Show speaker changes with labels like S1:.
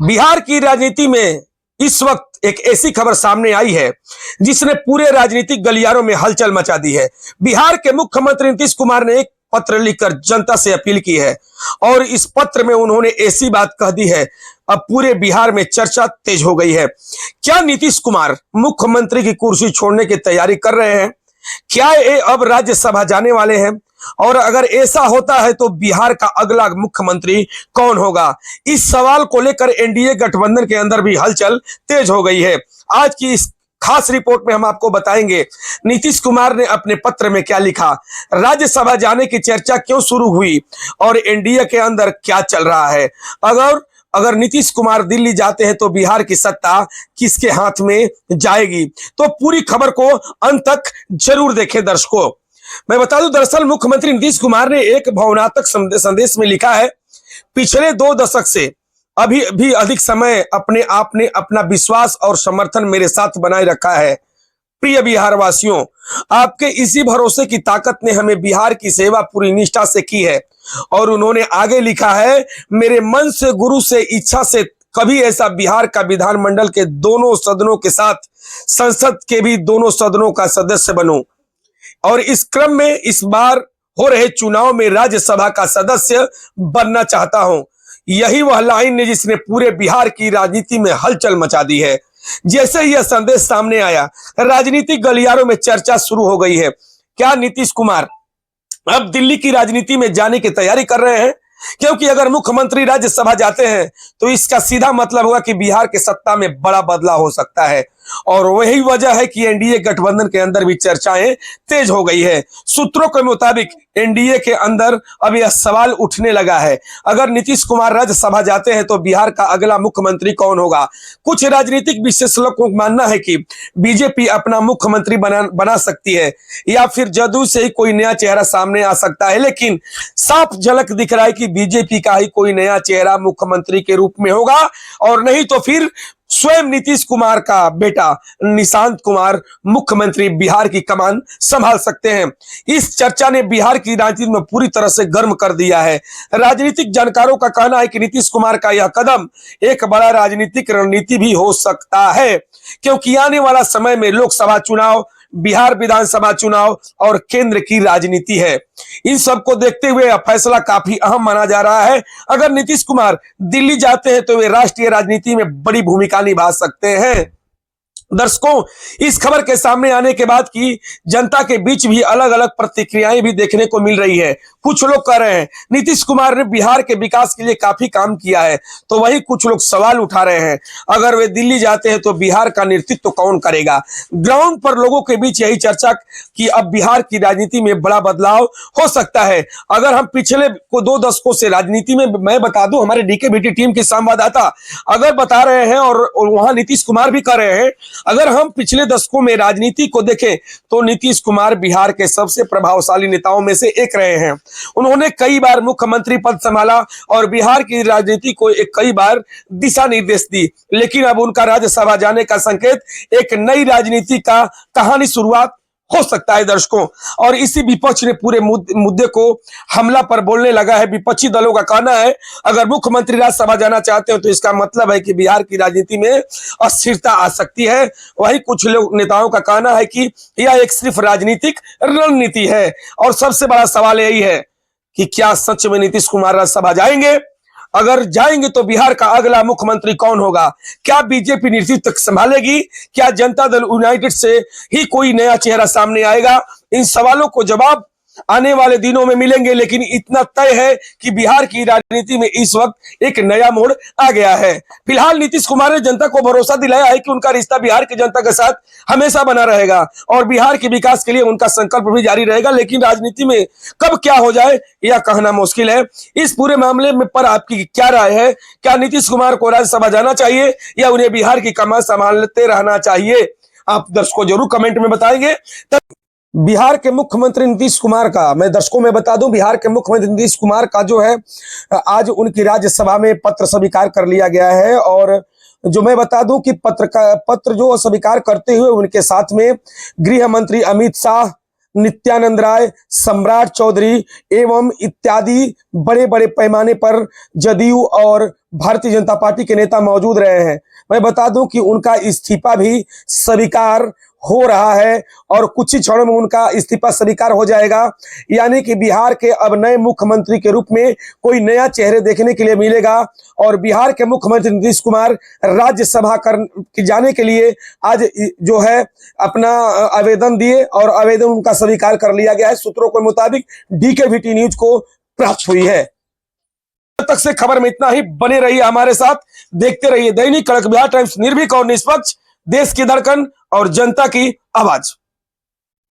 S1: बिहार की राजनीति में इस वक्त एक ऐसी खबर सामने आई है जिसने पूरे राजनीतिक गलियारों में हलचल मचा दी है। बिहार के मुख्यमंत्री नीतीश कुमार ने एक पत्र लिखकर जनता से अपील की है और इस पत्र में उन्होंने ऐसी बात कह दी है, अब पूरे बिहार में चर्चा तेज हो गई है। क्या नीतीश कुमार मुख्यमंत्री की कुर्सी छोड़ने की तैयारी कर रहे हैं? क्या ये अब राज्यसभा जाने वाले हैं? और अगर ऐसा होता है तो बिहार का अगला मुख्यमंत्री कौन होगा? इस सवाल को लेकर एनडीए गठबंधन के अंदर भी हलचल तेज हो गई है। आज की इस खास रिपोर्ट में हम आपको बताएंगे नीतीश कुमार ने अपने पत्र में क्या लिखा, राज्यसभा जाने की चर्चा क्यों शुरू हुई और एनडीए के अंदर क्या चल रहा है। अगर नीतीश कुमार दिल्ली जाते हैं तो बिहार की सत्ता किसके हाथ में जाएगी? तो पूरी खबर को अंत तक जरूर देखें दर्शकों। मैं बता दूं, दरअसल मुख्यमंत्री नीतीश कुमार ने एक भावनात्मक संदेश में लिखा है, पिछले 2 दशक से अभी भी अधिक समय अपने आप ने अपना विश्वास और समर्थन मेरे साथ बनाए रखा है। प्रिय बिहार वासियों, आपके इसी भरोसे की ताकत ने हमें बिहार की सेवा पूरी निष्ठा से की है। और उन्होंने आगे लिखा है, मेरे मन से, गुरु से, इच्छा से कभी ऐसा बिहार का विधानमंडल के दोनों सदनों के साथ संसद के भी दोनों सदनों का सदस्य बनूं और इस क्रम में इस बार हो रहे चुनाव में राज्यसभा का सदस्य बनना चाहता हूं। यही वह लाइन है जिसने पूरे बिहार की राजनीति में हलचल मचा दी है। जैसे ही यह संदेश सामने आया, राजनीतिक गलियारों में चर्चा शुरू हो गई है। क्या नीतीश कुमार अब दिल्ली की राजनीति में जाने की तैयारी कर रहे हैं? क्योंकि अगर मुख्यमंत्री राज्यसभा जाते हैं तो इसका सीधा मतलब होगा कि बिहार के सत्ता में बड़ा बदलाव हो सकता है और वही वजह है कि एनडीए गठबंधन के अंदर भी चर्चाएं तेज हो गई है। सूत्रों के मुताबिक एनडीए के अंदर अब यह सवाल उठने लगा है, अगर नीतीश कुमार राज्यसभा जाते हैं तो बिहार का अगला मुख्यमंत्री कौन होगा? कुछ राजनीतिक विशेषज्ञों को मानना है कि बीजेपी अपना मुख्यमंत्री बना सकती है या फिर जदयू से ही कोई नया चेहरा सामने आ सकता है, लेकिन साफ झलक दिख रहा है कि बीजेपी का ही कोई नया चेहरा मुख्यमंत्री के रूप में होगा और नहीं तो फिर स्वयं नीतीश कुमार का बेटा निशांत कुमार मुख्यमंत्री बिहार की कमान संभाल सकते हैं। इस चर्चा ने बिहार की राजनीति में पूरी तरह से गर्म कर दिया है। राजनीतिक जानकारों का कहना है कि नीतीश कुमार का यह कदम एक बड़ा राजनीतिक रणनीति भी हो सकता है, क्योंकि आने वाला समय में लोकसभा चुनाव, बिहार विधानसभा चुनाव और केंद्र की राजनीति है। इन सब को देखते हुए यह फैसला काफी अहम माना जा रहा है। अगर नीतीश कुमार दिल्ली जाते हैं तो वे राष्ट्रीय राजनीति में बड़ी भूमिका निभा सकते हैं। दर्शकों, इस खबर के सामने आने के बाद की जनता के बीच भी अलग अलग प्रतिक्रियाएं भी देखने को मिल रही है। कुछ लोग कह रहे हैं नीतीश कुमार ने बिहार के विकास के लिए काफी काम किया है, तो वही कुछ लोग सवाल उठा रहे हैं, अगर वे दिल्ली जाते हैं तो बिहार का नेतृत्व कौन करेगा? ग्राउंड पर लोगों के बीच यही चर्चा कि अब बिहार की राजनीति में बड़ा बदलाव हो सकता है। अगर हम पिछले 2 दशकों से राजनीति में, मैं बता दूं, हमारे डीके टीम के संवाददाता अगर बता रहे हैं और वहां नीतीश कुमार भी कर रहे हैं, अगर हम पिछले दशकों में राजनीति को देखें तो नीतीश कुमार बिहार के सबसे प्रभावशाली नेताओं में से एक रहे हैं। उन्होंने कई बार मुख्यमंत्री पद संभाला और बिहार की राजनीति को कई बार दिशा निर्देश दी, लेकिन अब उनका राज्यसभा जाने का संकेत एक नई राजनीति का कहानी शुरुआत हो सकता है दर्शकों। और इसी विपक्ष ने पूरे मुद्दे को हमला पर बोलने लगा है। विपक्षी दलों का कहना है, अगर मुख्यमंत्री राज्यसभा जाना चाहते हो तो इसका मतलब है कि बिहार की राजनीति में अस्थिरता आ सकती है। वहीं कुछ लोग नेताओं का कहना है कि यह एक सिर्फ राजनीतिक रणनीति है। और सबसे बड़ा सवाल यही है कि क्या सच में नीतीश कुमार राज्यसभा जाएंगे? अगर जाएंगे तो बिहार का अगला मुख्यमंत्री कौन होगा? क्या बीजेपी नेतृत्व संभालेगी? क्या जनता दल यूनाइटेड से ही कोई नया चेहरा सामने आएगा? इन सवालों को जवाब आने वाले दिनों में मिलेंगे, लेकिन इतना तय है कि बिहार की राजनीति में इस वक्त एक नया मोड़ आ गया है। फिलहाल नीतीश कुमार ने जनता को भरोसा दिलाया है कि उनका रिश्ता बिहार की जनता के साथ हमेशा बना रहेगा और बिहार के विकास के लिए उनका संकल्प भी जारी रहेगा, लेकिन राजनीति में कब क्या हो जाए यह कहना मुश्किल है। इस पूरे मामले में पर आपकी क्या राय है? क्या नीतीश कुमार को राज्यसभा जाना चाहिए या उन्हें बिहार की कमान संभालते रहना चाहिए? आप दर्शकों जरूर कमेंट में बताएंगे। बिहार के मुख्यमंत्री नीतीश कुमार का, मैं दर्शकों में बता दूं, बिहार के मुख्यमंत्री नीतीश कुमार का जो है आज उनकी राज्यसभा में पत्र स्वीकार कर लिया गया है। और जो मैं बता दूं कि पत्र जो स्वीकार करते हुए उनके साथ में गृह मंत्री अमित शाह, नित्यानंद राय, सम्राट चौधरी एवं इत्यादि बड़े बड़े पैमाने पर जदयू और भारतीय जनता पार्टी के नेता मौजूद रहे हैं। मैं बता दूं कि उनका इस्तीफा भी स्वीकार हो रहा है और कुछ ही क्षणों में उनका इस्तीफा स्वीकार हो जाएगा। यानी कि बिहार के अब नए मुख्यमंत्री के रूप में कोई नया चेहरे देखने के लिए मिलेगा और बिहार के मुख्यमंत्री नीतीश कुमार राज्यसभा जाने के लिए आज जो है अपना आवेदन दिए और आवेदन उनका स्वीकार कर लिया गया है। सूत्रों के मुताबिक DKVT न्यूज को प्राप्त हुई है। तक से खबर में इतना ही। बने रहिए हमारे साथ, देखते रहिए दैनिक कड़क बिहार टाइम्स, निर्भीक और निष्पक्ष, देश की धड़कन और जनता की आवाज।